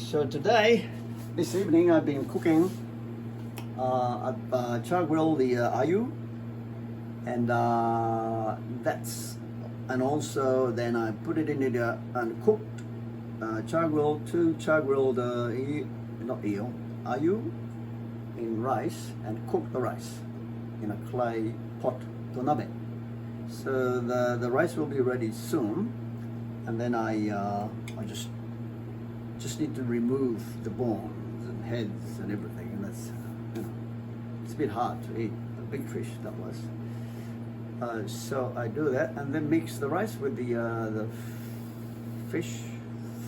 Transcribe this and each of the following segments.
So today, this evening, I've been cooking chargrill the ayu, and and also then I put it in the and cooked chargrill to chargrill not eel ayu in rice and cook the rice in a clay pot donabe. So the rice will be ready soon, and then I just need to remove the bones and heads and everything, and that's it's a bit hard to eat a big fish that was. So I do that and then mix the rice with the fish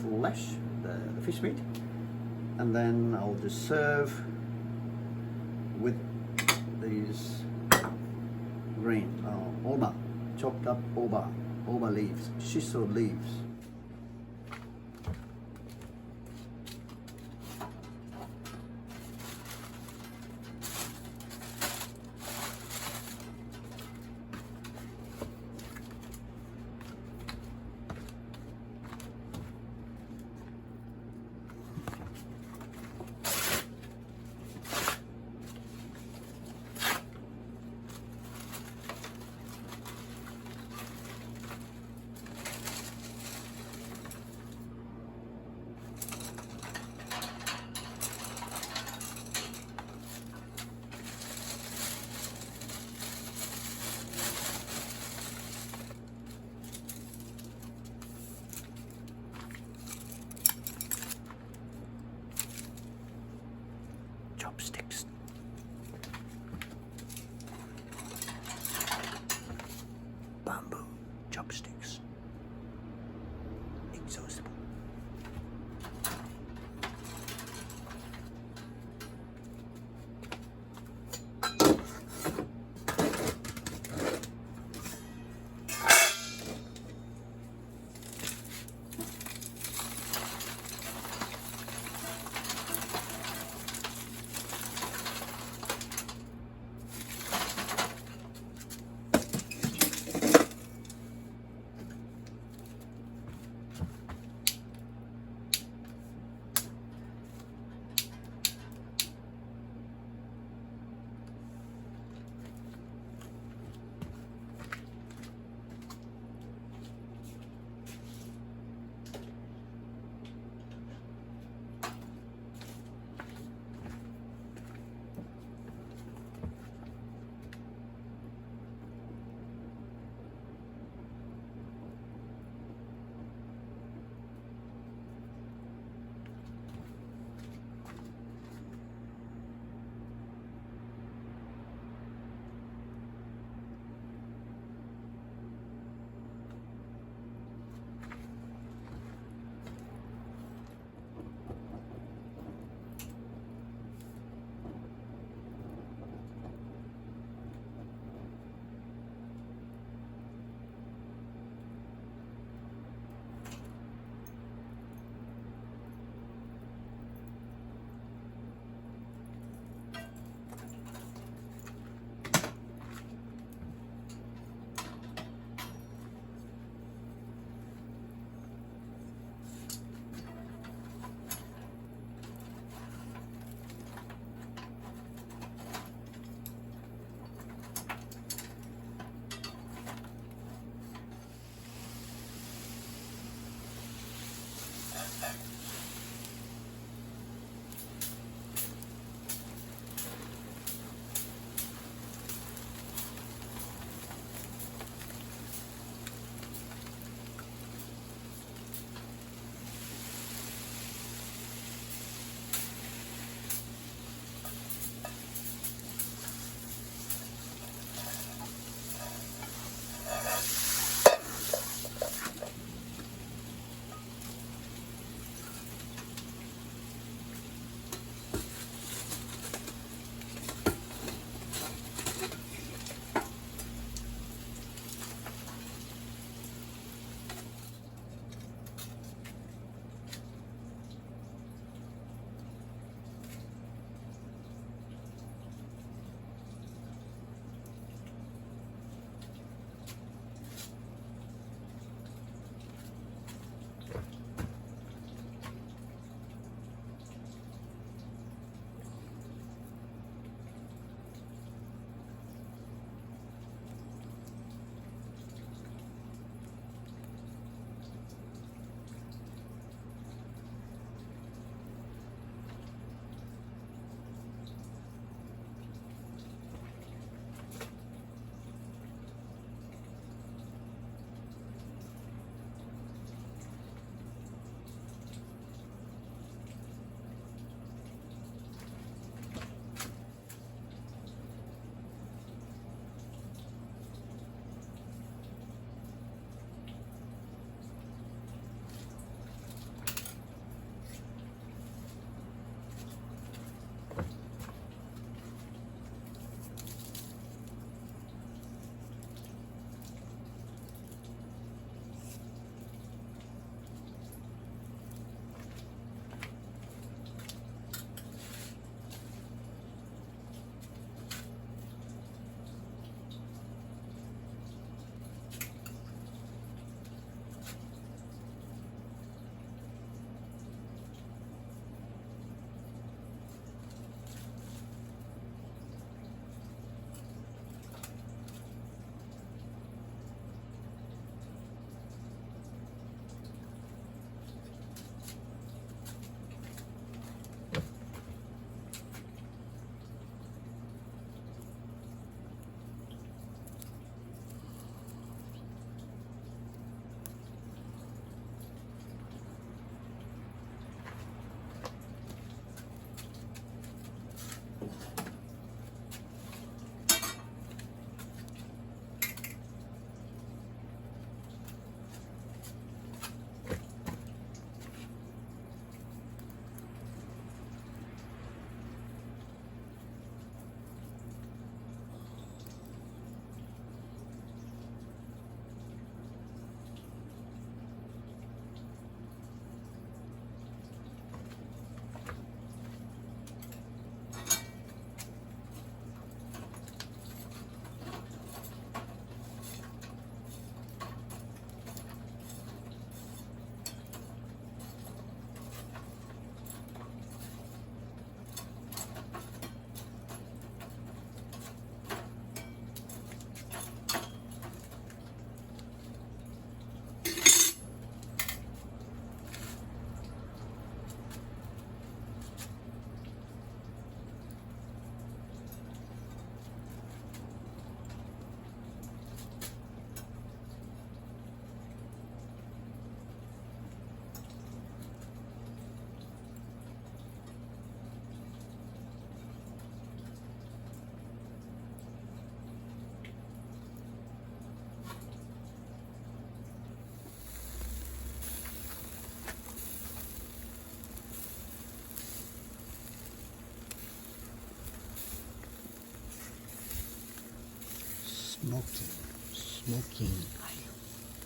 flesh, the fish meat, and then I'll just serve with these green aroma, chopped up aroma leaves, shiso leaves.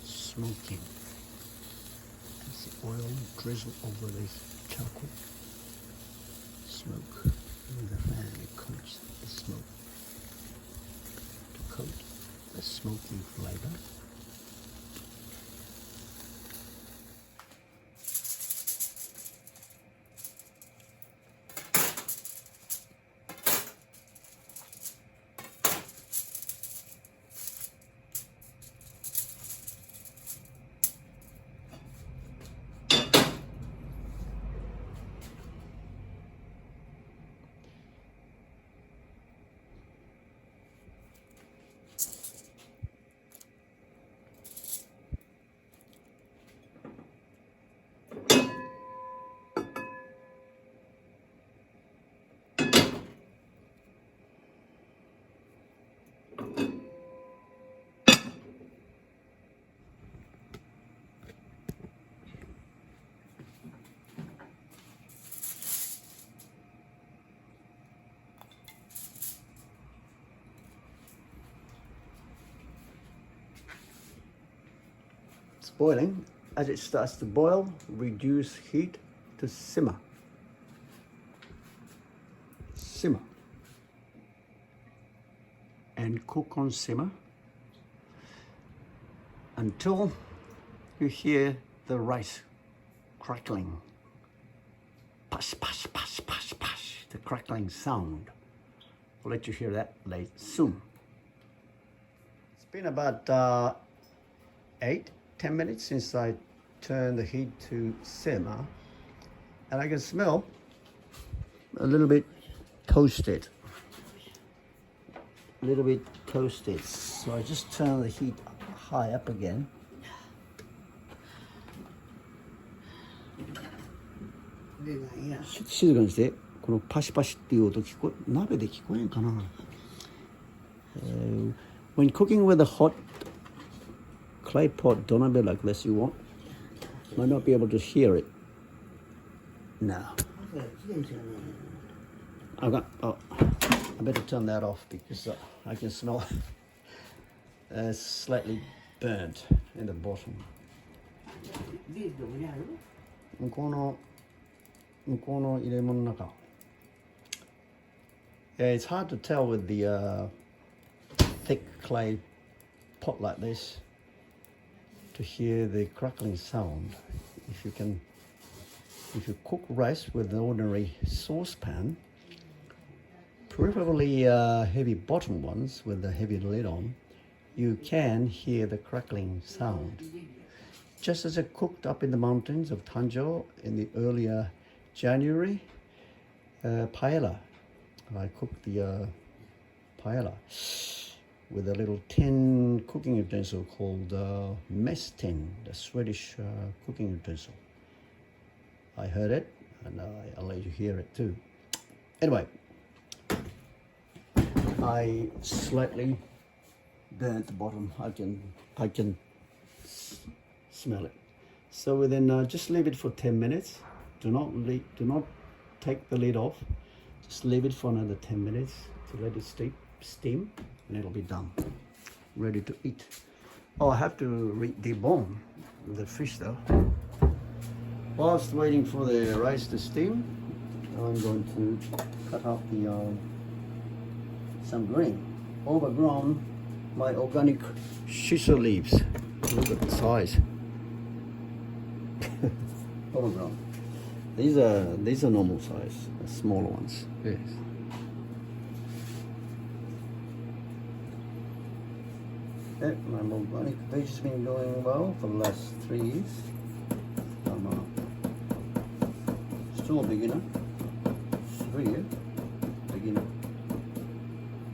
Smoking. It's the oil drizzle over this charcoal. Smoke. With the fan, it coats the smoke to coat the smoky flavor. It's boiling. As it starts to boil, reduce heat to simmer. Simmer. And cook on simmer until you hear the rice crackling. Push, push, push, push, push. The crackling sound. I'll let you hear that later soon. It's been about 8-10 minutes since I turned the heat to simmer, and I can smell a little bit toasted. A little bit toasted. So I just turn the heat high up again.静かにして。このパシパシっていう音鍋で聞こえんかな。When cooking with a hot clay pot donabe like this, you might not be able to hear it now. I better turn that off because I can smell slightly burnt in the bottom. 向こうの入れ物の中。Yeah, it's hard to tell with the thick clay pot like this to hear the crackling sound. If you cook rice with an ordinary saucepan, preferably heavy bottom ones with a heavy lid on, you can hear the crackling sound. Just as it cooked up in the mountains of Tanjo in the earlier January, paella. I cooked the paella with a little tin cooking utensil called mess tin, the Swedish cooking utensil. I heard it, and I'll let you hear it too. Anyway, I slightly burnt the bottom. I can smell it. So then just leave it for 10 minutes. Do not take the lid off. Just leave it for another 10 minutes to let it steam, and it'll be done, ready to eat. Oh, I have to debone the fish though. Whilst waiting for the rice to steam, I'm going to cut up some green. Overgrown my organic shiso leaves. Look at the size. Overgrown. These are normal size, smaller ones. Yes. Yeah, my organic veg has been going well for the last 3 years. I'm still a beginner. 3-year beginner.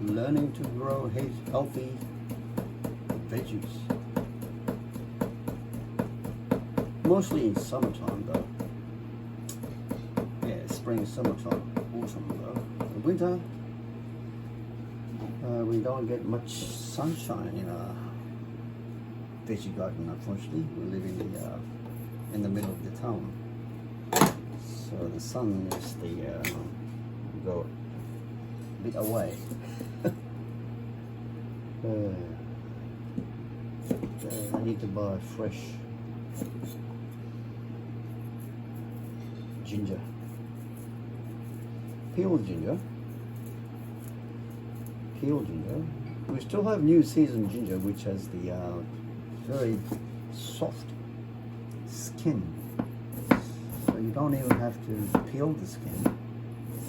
Learning to grow healthy veggies. Mostly in summertime though. Yeah, spring, summertime, autumn though. In winter, we don't get much sunshine in our veggie garden, unfortunately. We live in the middle of the town. So the sun is go a bit away. Okay, I need to buy fresh ginger. Peeled ginger. Peeled ginger. We still have New Season ginger, which has the very soft skin. So you don't even have to peel the skin.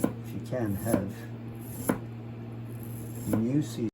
If you can have New Season.